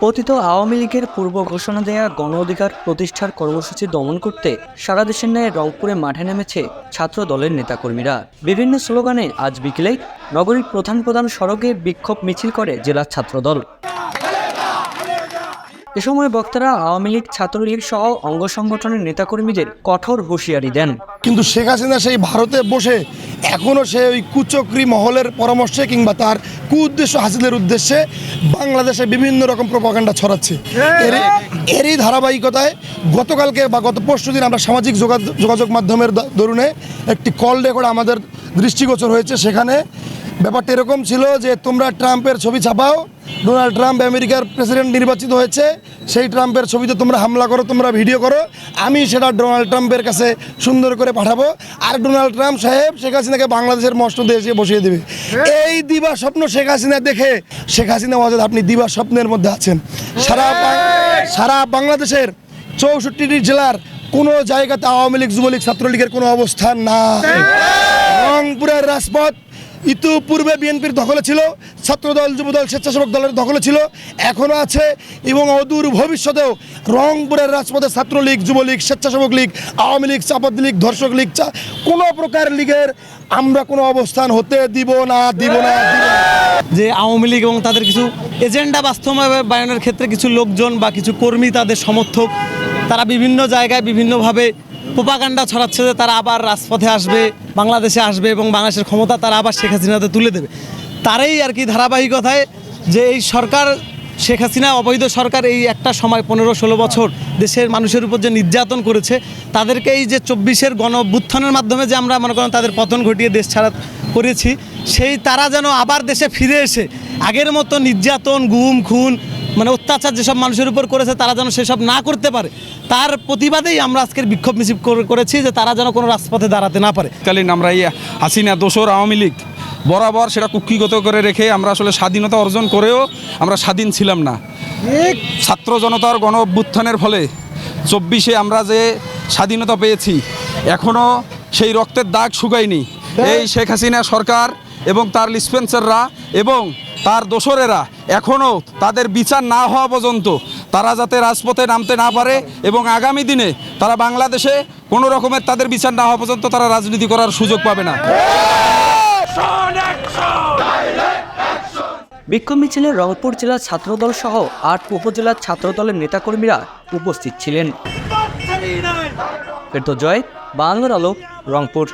পতিত আওয়ামী লীগের পূর্ব ঘোষণা দেয়া গণ অধিকার প্রতিষ্ঠার কর্মসূচি দমন করতে সারা দেশের ন্যায় রংপুরে মাঠে নেমেছে ছাত্র দলের নেতাকর্মীরা। বিভিন্ন স্লোগানে আজ বিকেলে নগরীর প্রধান প্রধান সড়কে বিক্ষোভ মিছিল করে জেলার ছাত্রদল। এ সময় বক্তারা আওয়ামী লীগ, ছাত্রলীগ সহ অঙ্গ সংগঠনের নেতাকর্মীদের কঠোর হুঁশিয়ারি দেন। কিন্তু শেখ হাসিনা সেই ভারতে বসে এখনও সে ওই কুচক্রী মহলের পরামর্শে কিংবা তার কুউদ্দেশ্য হাসিলের উদ্দেশ্যে বাংলাদেশে বিভিন্ন রকম প্রপাগান্ডা ছড়াচ্ছে। এরই ধারাবাহিকতায় গতকালকে বা গত পরশুদিন আমরা সামাজিক যোগাযোগ মাধ্যমের দরুনে একটি কল রেকর্ড আমাদের দৃষ্টিগোচর হয়েছে। সেখানে ব্যাপারটা এরকম ছিল যে তোমরা ট্রাম্পের ছবি ছাপাও, ডোনাল্ড ট্রাম্প আমেরিকার প্রেসিডেন্ট নির্বাচিত হয়েছে, সেই ট্রাম্পের ছবিতে তোমরা হামলা করো, তোমরা ভিডিও করো, আমি সেটা ডোনাল্ড ট্রাম্পের কাছে সুন্দর করে পাঠাবো, আর ডোনাল্ড ট্রাম্প সাহেব শেখ হাসিনাকে বাংলাদেশের মসনদে এসে বসিয়ে দেবে। এই দিবা স্বপ্ন শেখ হাসিনা দেখে, শেখ হাসিনা ওয়াজেদ আপনি দিবা স্বপ্নের মধ্যে আছেন। সারা বাংলাদেশের 64টি জেলার কোনো জায়গাতে আওয়ামী লীগ, যুবলীগ, ছাত্রলীগের কোনো অবস্থান না। রংপুরের রাজপথ ইতিপূর্বে বিএনপির দখলে ছিল, ছাত্রদল, যুবদল, স্বেচ্ছাসেবক দলের দখলে ছিল, এখনও আছে এবং অদূর ভবিষ্যতেও রংপুরের রাজপথে ছাত্রলীগ, যুবলীগ, স্বেচ্ছাসেবক লীগ, আওয়ামী লীগ, চাপাত লীগ, ধর্ষক লীগ, কোনো প্রকার লীগের আমরা কোনো অবস্থান হতে দিব না। যে আওয়ামী লীগ এবং তাদের কিছু এজেন্ডা বাস্তবায়নের ক্ষেত্রে কিছু লোকজন বা কিছু কর্মী, তাদের সমর্থক, তারা বিভিন্ন জায়গায় বিভিন্নভাবে প্রোপাগান্ডা ছড়াচ্ছে যে তারা আবার রাজপথে আসবে, বাংলাদেশে আসবে এবং বাংলাদেশের ক্ষমতা তারা আবার শেখ হাসিনাতে তুলে দেবে। তারই আর কি ধারাবাহিকতায় যে এই সরকার, শেখ হাসিনা অবৈধ সরকার এই একটা সময় 15-16 বছর দেশের মানুষের উপর যে নির্যাতন করেছে, তাদেরকে এই যে 24-এর গণ অভ্যুত্থানের মাধ্যমে যে আমরা মনে করেন তাদের পতন ঘটিয়ে দেশ ছাড়া করেছি, সেই তারা যেন আবার দেশে ফিরে এসে আগের মতো নির্যাতন, গুম, খুন, মানে অত্যাচার যেসব মানুষের উপর করেছে তারা যেন সেসব না করতে পারে, তার প্রতিবাদেই আমরা আজকের বিক্ষোভ মিছিল করেছি, যে তারা যেন কোনো রাজপথে দাঁড়াতে না পারে। কালীন আমরা এই হাসিনা দোসর আওয়ামী লীগ বরাবর সেটা কুক্ষিগত করে রেখে আমরা আসলে স্বাধীনতা অর্জন করেও আমরা স্বাধীন ছিলাম না। ছাত্র জনতার গণ অভ্যুত্থানের ফলে 24-এ আমরা যে স্বাধীনতা পেয়েছি, এখনও সেই রক্তের দাগ শুকায়নি। এই শেখ হাসিনা সরকার এবং তার লিসপেন্সাররা এবং তার দোসরেরা এখনও তাদের বিচার না হওয়া পর্যন্ত তারা যাতে রাজপথে নামতে না পারে এবং আগামী দিনে তারা বাংলাদেশে কোনো রকমের তাদের বিচার না হওয়া পর্যন্ত তারা রাজনীতি করার সুযোগ পাবে না। বিক্ষোভ মিছিলে রংপুর জেলার ছাত্রদল সহ 8 উপজেলার ছাত্রদলের নেতাকর্মীরা উপস্থিত ছিলেন। জয়, বাংলার আলো, রংপুর।